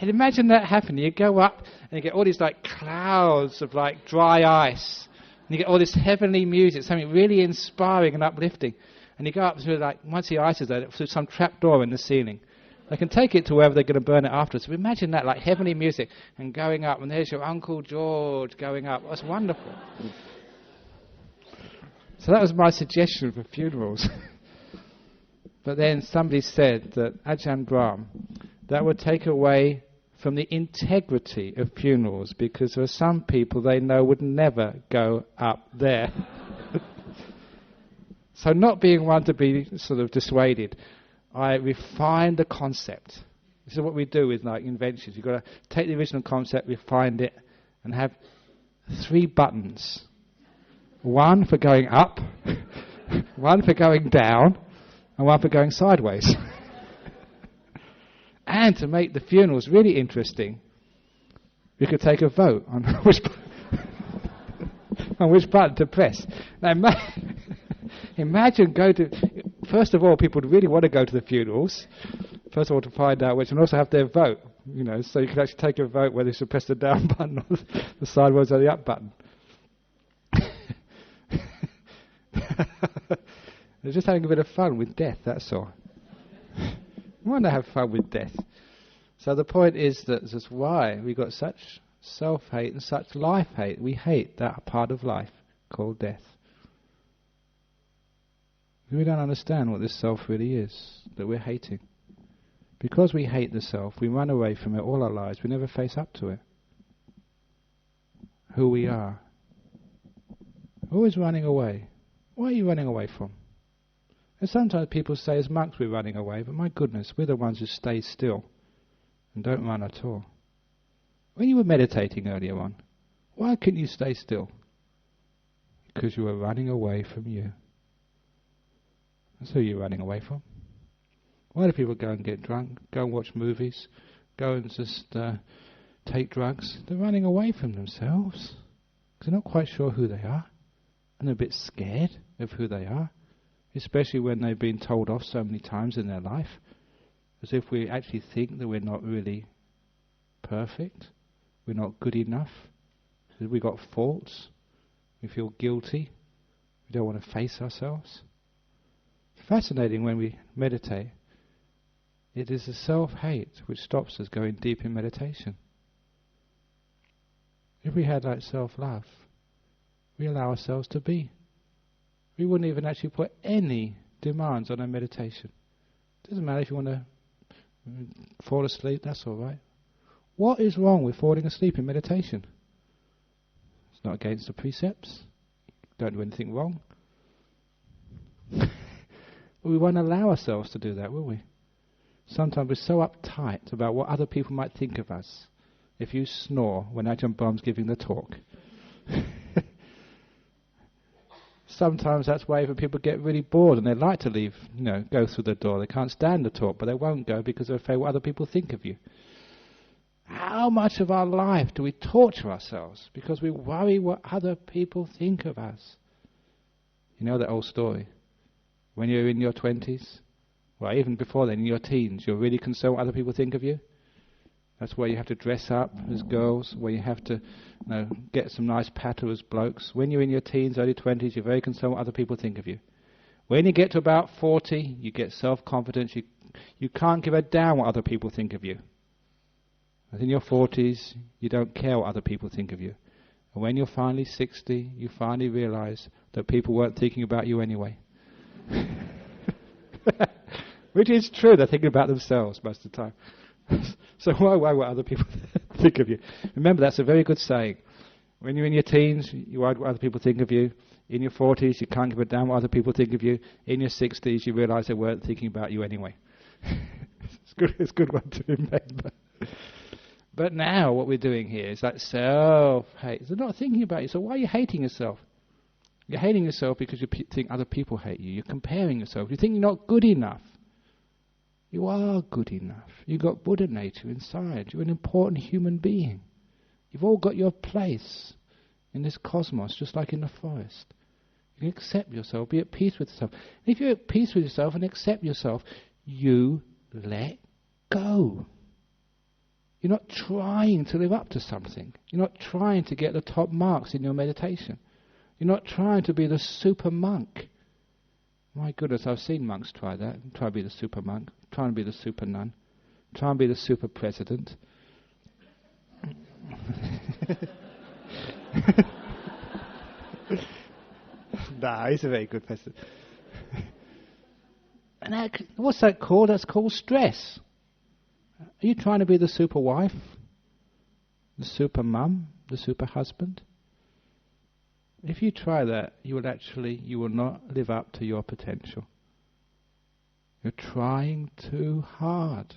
And imagine that happening. You go up and you get all these like clouds of like dry ice. And you get all this heavenly music, something really inspiring and uplifting. And you go up through, like, once the ice is there, through some trap door in the ceiling. They can take it to wherever they're going to burn it after. So imagine that, like heavenly music, and going up, and there's your Uncle George going up. That's wonderful. So that was my suggestion for funerals. But then somebody said that Ajahn Brahm, that would take away from the integrity of funerals, because there are some people they know would never go up there. So not being one to be sort of dissuaded, I refined the concept. This is what we do with like inventions. You've got to take the original concept, refine it, and have 3 buttons. 1 for going up, 1 for going down, and 1 for going sideways. And to make the funerals really interesting, we could take a vote on which button to press. Now imagine first of all, people would really want to go to the funerals. First of all, to find out which, and also have their vote. So you could actually take a vote whether you should press the down button or the sideways or the up button. They're just having a bit of fun with death, that's all. We want to have fun with death. So the point is that that's why we got such self-hate and such life-hate. We hate that part of life called death. We don't understand what this self really is that we're hating. Because we hate the self, we run away from it all our lives. We never face up to it. Who we are. Always running away. What are you running away from? And sometimes people say as monks we're running away, but my goodness, we're the ones who stay still and don't run at all. When you were meditating earlier on, why couldn't you stay still? Because you were running away from you. That's who you're running away from. Why do people go and get drunk, go and watch movies, go and just take drugs? They're running away from themselves because they're not quite sure who they are, and they're a bit scared of who they are, especially when they've been told off so many times in their life, as if we actually think that we're not really perfect, we're not good enough, that we've got faults, we feel guilty, we don't want to face ourselves. It's fascinating when we meditate. It is the self-hate which stops us going deep in meditation. If we had like self-love, we allow ourselves to be. We wouldn't even actually put any demands on our meditation. Doesn't matter if you want to fall asleep, that's all right. What is wrong with falling asleep in meditation? It's not against the precepts. Don't do anything wrong. But we won't allow ourselves to do that, will we? Sometimes we're so uptight about what other people might think of us. If you snore when Ajahn Brahm's giving the talk. Sometimes that's why even people get really bored and they like to leave, go through the door. They can't stand the talk, but they won't go because they're afraid what other people think of you. How much of our life do we torture ourselves because we worry what other people think of us? You know that old story? When you're in your 20s, well, even before then, in your teens, you're really concerned what other people think of you. That's where you have to dress up as girls, where you have to get some nice patter as blokes. When you're in your teens, early 20s, you're very concerned what other people think of you. When you get to about 40, you get self-confidence. You can't give a damn what other people think of you. And in your 40s, you don't care what other people think of you. And when you're finally 60, you finally realize that people weren't thinking about you anyway. Which is true, they're thinking about themselves most of the time. So why what other people think of you. Remember, that's a very good saying. When you're in your teens, you worry what other people think of you. In your 40s, you can't give a damn what other people think of you. In your 60s, you realise they weren't thinking about you anyway. It's a good one to remember. But now what we're doing here is that self-hate. They're not thinking about you. So why are you hating yourself? You're hating yourself because you think other people hate you. You're comparing yourself. You think you're not good enough. You are good enough. You've got Buddha nature inside. You're an important human being. You've all got your place in this cosmos, just like in the forest. You can accept yourself, be at peace with yourself. And if you're at peace with yourself and accept yourself, you let go. You're not trying to live up to something. You're not trying to get the top marks in your meditation. You're not trying to be the super monk. My goodness, I've seen monks try that. Try to be the super monk. Try to be the super nun. Try and be the super president. Nah, he's a very good president. And what's that called? That's called stress. Are you trying to be the super wife? The super mum? The super husband? If you try that, you will not live up to your potential. You're trying too hard.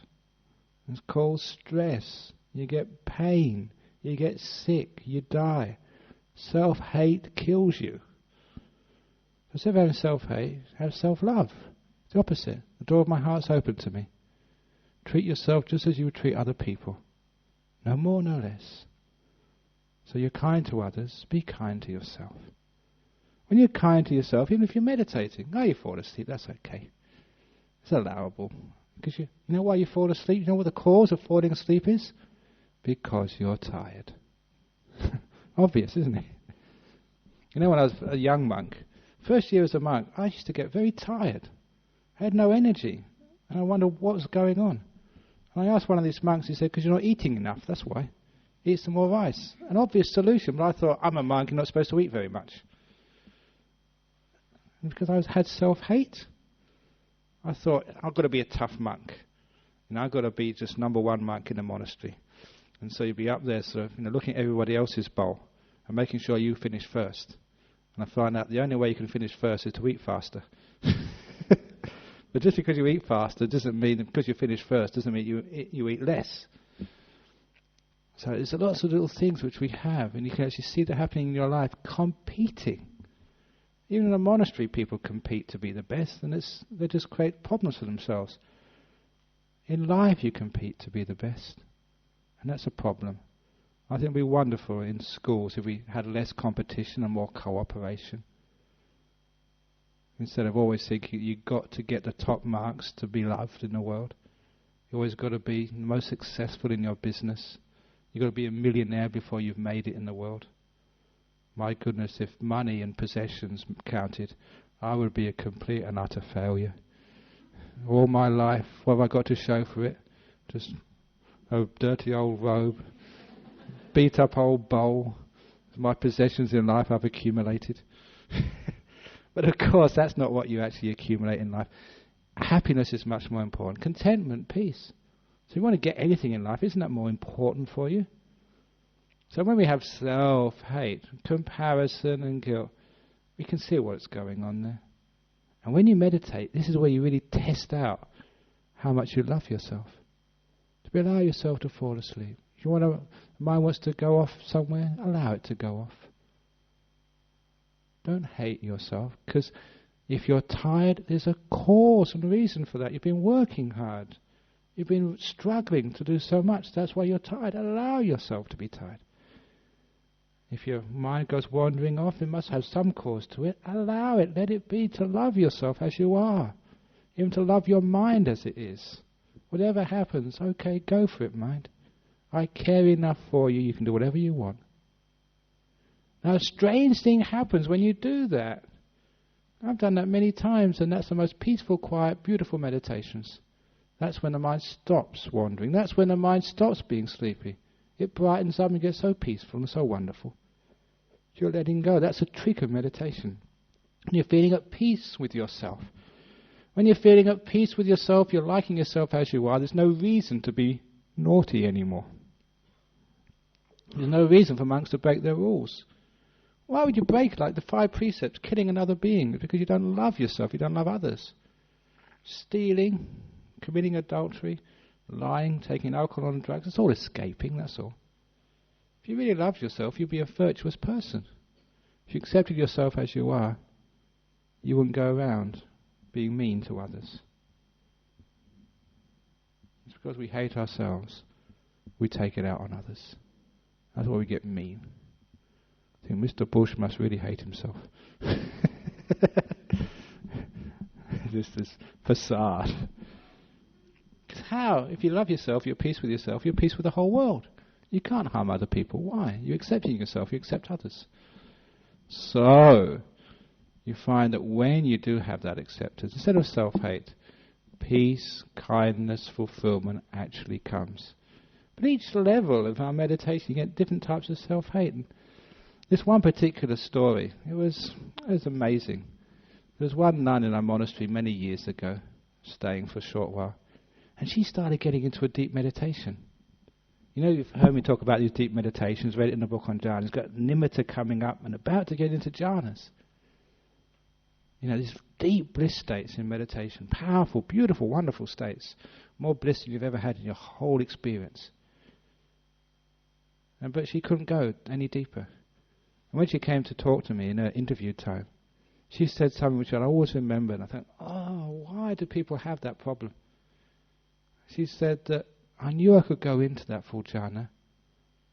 It's called stress. You get pain. You get sick. You die. Self-hate kills you. Instead of having self-hate, have self-love. It's the opposite. The door of my heart's open to me. Treat yourself just as you would treat other people. No more, no less. So you're kind to others, be kind to yourself. When you're kind to yourself, even if you're meditating, you fall asleep, that's okay. It's allowable. Because you know why you fall asleep? You know what the cause of falling asleep is? Because you're tired. Obvious, isn't it? You know, when I was a young monk, first year as a monk, I used to get very tired. I had no energy. And I wondered what was going on. And I asked one of these monks, he said, because you're not eating enough, that's why. Eat some more rice. An obvious solution, but I thought, I'm a monk, I'm not supposed to eat very much. And because I had self-hate, I thought, I've got to be a tough monk. I've got to be just number one monk in the monastery. And so you'd be up there sort of, looking at everybody else's bowl and making sure you finish first. And I find out the only way you can finish first is to eat faster. But just because you eat faster doesn't mean, because you finish first, doesn't mean you eat less. So there's lots of little things which we have, and you can actually see that happening in your life, competing. Even in a monastery, people compete to be the best, and they just create problems for themselves. In life, you compete to be the best, and that's a problem. I think it would be wonderful in schools if we had less competition and more cooperation. Instead of always thinking you've got to get the top marks to be loved in the world. You've always got to be the most successful in your business. You've got to be a millionaire before you've made it in the world. My goodness, if money and possessions counted, I would be a complete and utter failure. All my life, what have I got to show for it? Just a dirty old robe, beat up old bowl, my possessions in life I've accumulated. But of course, that's not what you actually accumulate in life. Happiness is much more important. Contentment, peace. So if you want to get anything in life, isn't that more important for you? So when we have self-hate, comparison and guilt, we can see what's going on there. And when you meditate, this is where you really test out how much you love yourself. To allow yourself to fall asleep. If the mind wants to go off somewhere, allow it to go off. Don't hate yourself, because if you're tired, there's a cause and reason for that. You've been working hard. You've been struggling to do so much. That's why you're tired. Allow yourself to be tired. If your mind goes wandering off, it must have some cause to it. Allow it. Let it be, to love yourself as you are. Even to love your mind as it is. Whatever happens, okay, go for it, mind. I care enough for you. You can do whatever you want. Now, a strange thing happens when you do that. I've done that many times, and that's the most peaceful, quiet, beautiful meditations. That's when the mind stops wandering. That's when the mind stops being sleepy. It brightens up and gets so peaceful and so wonderful. You're letting go. That's a trick of meditation. And you're feeling at peace with yourself. When you're feeling at peace with yourself, you're liking yourself as you are, there's no reason to be naughty anymore. There's no reason for monks to break their rules. Why would you break like the 5 precepts, killing another being? Because you don't love yourself, you don't love others. Stealing, committing adultery, lying, taking alcohol and drugs, it's all escaping, that's all. If you really loved yourself, you'd be a virtuous person. If you accepted yourself as you are, you wouldn't go around being mean to others. It's because we hate ourselves, we take it out on others. That's why we get mean. I think Mr. Bush must really hate himself. Just this facade. Because how? If you love yourself, you're at peace with yourself, you're at peace with the whole world. You can't harm other people. Why? You're accepting yourself, you accept others. So, you find that when you do have that acceptance, instead of self-hate, peace, kindness, fulfillment actually comes. But each level of our meditation, you get different types of self-hate. And this one particular story, it was amazing. There was one nun in our monastery many years ago, staying for a short while, and she started getting into a deep meditation. You know, you've heard me talk about these deep meditations, read it in the book on jhanas. It's got nimitta coming up and about to get into jhanas. You know, these deep bliss states in meditation, powerful, beautiful, wonderful states, more bliss than you've ever had in your whole experience. But she couldn't go any deeper. And when she came to talk to me in her interview time, she said something which I always remember, and I thought, oh, why do people have that problem? She said that I knew I could go into that full jhana,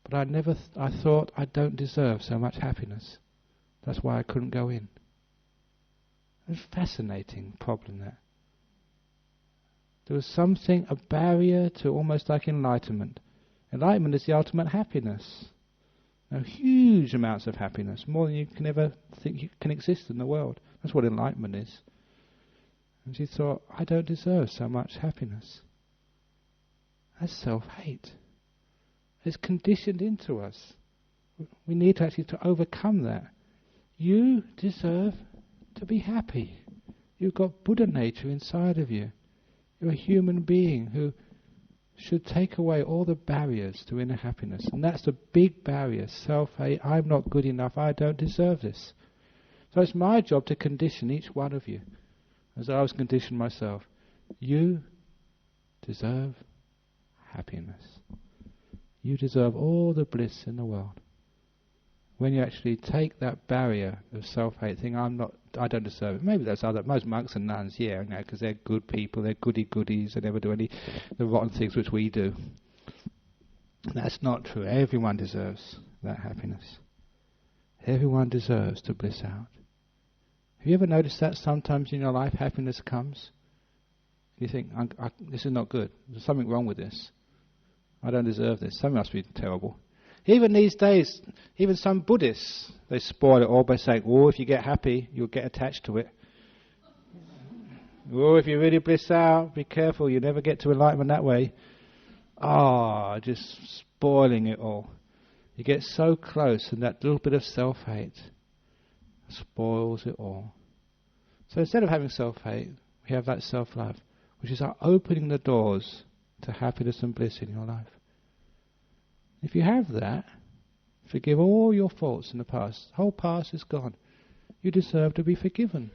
but I thought I don't deserve so much happiness. That's why I couldn't go in. It's a fascinating problem there. There was something, a barrier to almost like enlightenment. Enlightenment is the ultimate happiness. Now, huge amounts of happiness, more than you can ever think you can exist in the world. That's what enlightenment is. And she thought, I don't deserve so much happiness. That's self-hate. It's conditioned into us. We need to actually overcome that. You deserve to be happy. You've got Buddha nature inside of you. You're a human being who should take away all the barriers to inner happiness. And that's the big barrier, self-hate. I'm not good enough. I don't deserve this. So it's my job to condition each one of you, as I was conditioned myself. You deserve happiness. You deserve all the bliss in the world. When you actually take that barrier of self-hate, think I don't deserve it. Maybe that's most monks and nuns, yeah, because they're good people, they're goody-goodies, they never do the rotten things which we do. That's not true. Everyone deserves that happiness. Everyone deserves to bliss out. Have you ever noticed that sometimes in your life happiness comes? You think, this is not good. There's something wrong with this. I don't deserve this. Something must be terrible. Even these days, even some Buddhists, they spoil it all by saying, oh, if you get happy, you'll get attached to it. Oh, if you really bliss out, be careful, you never get to enlightenment that way. Just spoiling it all. You get so close, and that little bit of self-hate spoils it all. So instead of having self-hate, we have that self-love, which is our opening the doors to happiness and bliss in your life. If you have that, forgive all your faults in the past. The whole past is gone. You deserve to be forgiven.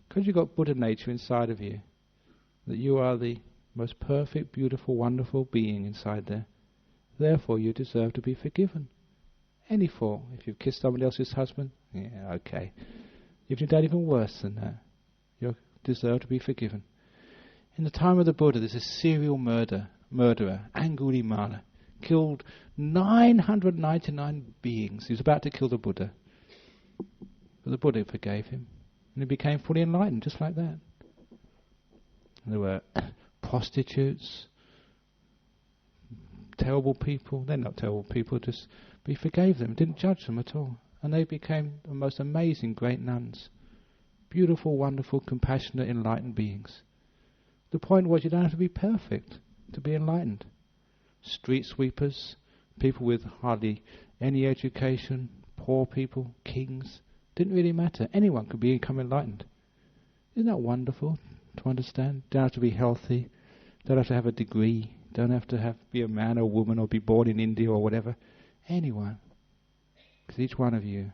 Because you've got Buddha nature inside of you, that you are the most perfect, beautiful, wonderful being inside there. Therefore, you deserve to be forgiven. Any fault. If you've kissed somebody else's husband, yeah, okay. If you've done even worse than that, you deserve to be forgiven. In the time of the Buddha, there's a serial murderer, Angulimala, killed 999 beings. He was about to kill the Buddha. But the Buddha forgave him. And he became fully enlightened, just like that. And there were prostitutes, terrible people. They're not terrible people, but he forgave them, didn't judge them at all. And they became the most amazing great nuns. Beautiful, wonderful, compassionate, enlightened beings. The point was, you don't have to be perfect to be enlightened. Street sweepers, people with hardly any education, poor people, kings, didn't really matter. Anyone could become enlightened. Isn't that wonderful to understand? Don't have to be healthy, don't have to have a degree, don't have to be a man or woman or be born in India or whatever. Anyone. Because each one of you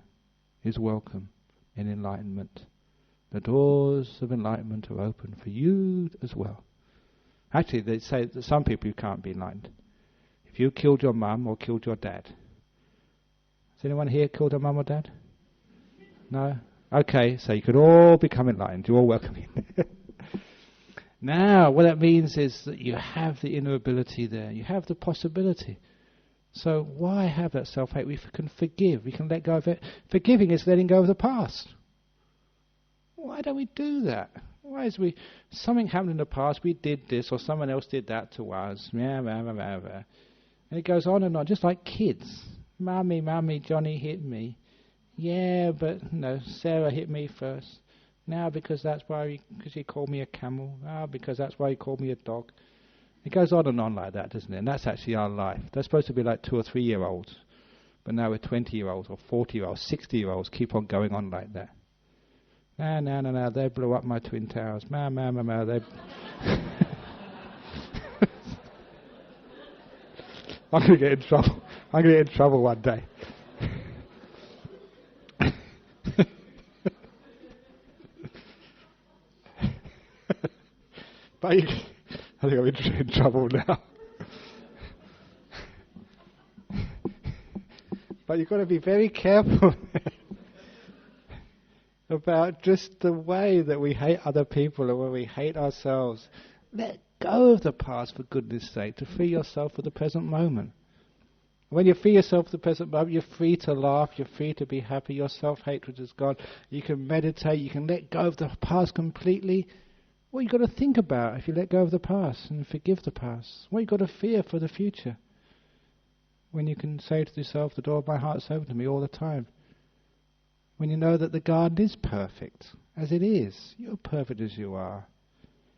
is welcome in enlightenment. The doors of enlightenment are open for you as well. Actually, they say that some people you can't be enlightened. If you killed your mum or killed your dad. Has anyone here killed a mum or dad? No? Okay, so you could all become enlightened. You're all welcome in. Now, what that means is that you have the inner ability there. You have the possibility. So why have that self-hate? We can forgive. We can let go of it. Forgiving is letting go of the past. Why don't we do that? Why is something happened in the past, we did this, or someone else did that to us. And it goes on and on, just like kids. Mummy, Johnny hit me. Yeah, but no, Sarah hit me first. Now because he called me a camel. Because that's why he called me a dog. It goes on and on like that, doesn't it? And that's actually our life. They're supposed to be like 2 or 3 year olds. But now we're 20-year-olds or 40-year-olds, 60-year-olds keep on going on like that. No, they blew up my twin towers. They... I'm going to get in trouble. I'm going to get in trouble one day. But I think I'm in trouble now. But you've got to be very careful about just the way that we hate other people and when we hate ourselves. Let go of the past, for goodness sake, to free yourself for the present moment. When you free yourself for the present moment, you're free to laugh, you're free to be happy, your self-hatred is gone. You can meditate, you can let go of the past completely. What you've got to think about if you let go of the past and forgive the past? What you've got to fear for the future? When you can say to yourself, the door of my heart is open to me all the time. When you know that the garden is perfect, as it is. You're perfect as you are.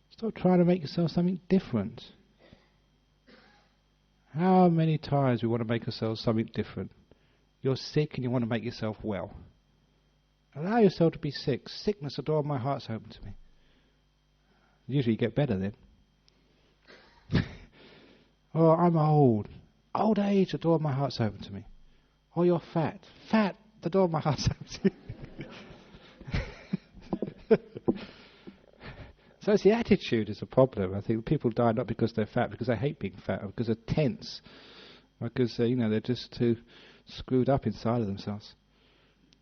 Stop trying to make yourself something different. How many times we want to make ourselves something different? You're sick and you want to make yourself well. Allow yourself to be sick. Sickness, the door of my heart's open to me. Usually you get better then. Oh, I'm old. Old age, the door of my heart's open to me. Oh, you're fat. Fat, the door of my heart's open to you. So it's the attitude is a problem. I think people die not because they're fat, because they hate being fat, or because they're tense, or because they're just too screwed up inside of themselves.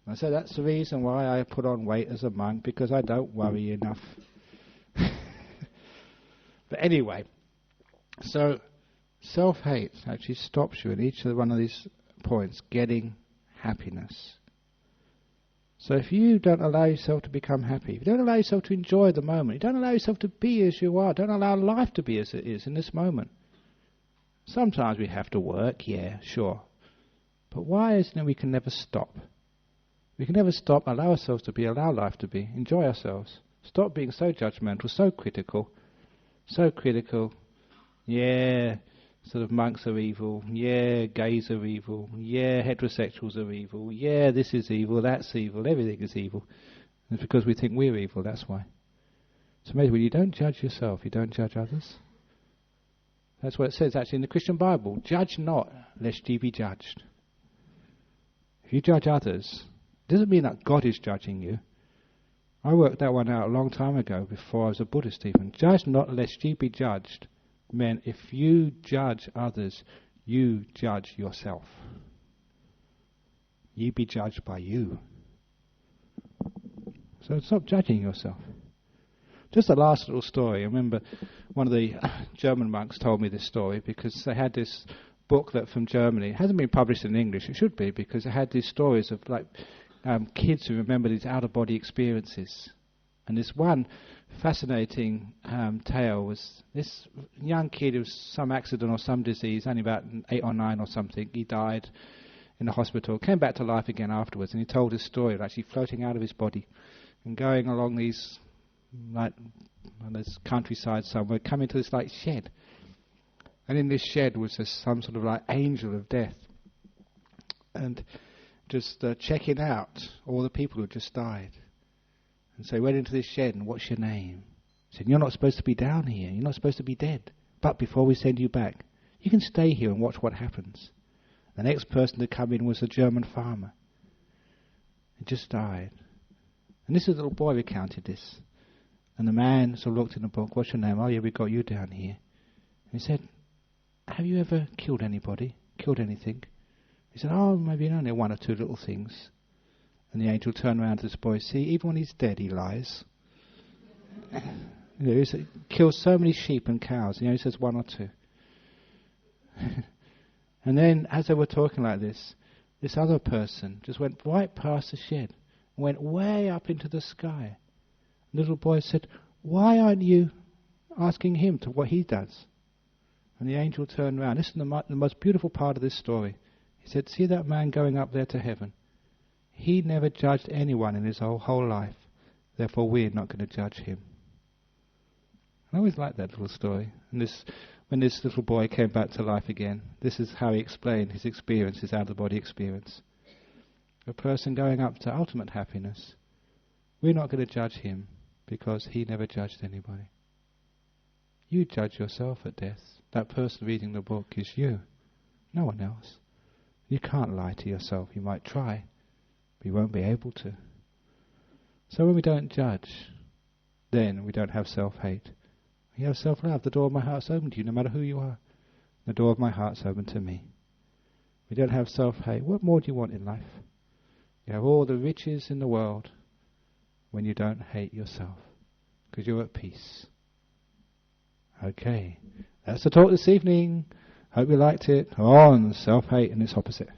And so that's the reason why I put on weight as a monk, because I don't worry enough. But anyway, so self-hate actually stops you at each of one of these points getting happiness. So if you don't allow yourself to become happy, if you don't allow yourself to enjoy the moment, you don't allow yourself to be as you are, don't allow life to be as it is in this moment. Sometimes we have to work, yeah, sure. But why isn't it we can never stop? We can never stop, allow ourselves to be, allow life to be, enjoy ourselves. Stop being so judgmental, so critical. Yeah, sort of monks are evil. Yeah, gays are evil. Yeah, heterosexuals are evil. Yeah, this is evil, that's evil, everything is evil. It's because we think we're evil, that's why. It's amazing, when you don't judge yourself, you don't judge others. That's what it says actually in the Christian Bible. Judge not, lest ye be judged. If you judge others, it doesn't mean that God is judging you. I worked that one out a long time ago, before I was a Buddhist even. Judge not lest ye be judged meant if you judge others, you judge yourself. Ye be judged by you. So stop judging yourself. Just a last little story. I remember one of the German monks told me this story because they had this booklet from Germany. It hasn't been published in English. It should be, because it had these stories of kids who remember these out-of-body experiences. And this one fascinating tale was this young kid who was some accident or some disease, only about 8 or 9 or something. He died in the hospital, came back to life again afterwards, and he told his story of actually floating out of his body and going along these, on this countryside somewhere, coming to this shed. And in this shed was some sort of angel of death. And just checking out all the people who had just died. And so he went into this shed, and what's your name? He said, you're not supposed to be down here. You're not supposed to be dead. But before we send you back, you can stay here and watch what happens. The next person to come in was a German farmer. He just died. And this little boy recounted this. And the man sort of looked in the book, what's your name? Oh yeah, we got you down here. And he said, have you ever killed anybody? Killed anything? He said, oh, maybe only one or two little things. And the angel turned around to this boy, see, even when he's dead, he lies. He kills so many sheep and cows, and he only says one or two. And then, as they were talking like this other person just went right past the shed, and went way up into the sky. The little boy said, why aren't you asking him to what he does? And the angel turned around. This is the most beautiful part of this story. He said, see that man going up there to heaven? He never judged anyone in his whole life. Therefore, we're not going to judge him. I always liked that little story. And when this little boy came back to life again, this is how he explained his experience, his out-of-body experience. A person going up to ultimate happiness, we're not going to judge him because he never judged anybody. You judge yourself at death. That person reading the book is you, no one else. You can't lie to yourself. You might try, but you won't be able to. So when we don't judge, then we don't have self-hate. You have self-love. The door of my heart's open to you, no matter who you are. The door of my heart's open to me. We don't have self-hate. What more do you want in life? You have all the riches in the world when you don't hate yourself, because you're at peace. Okay, that's the talk this evening. Hope you liked it. On self-hate and its opposite.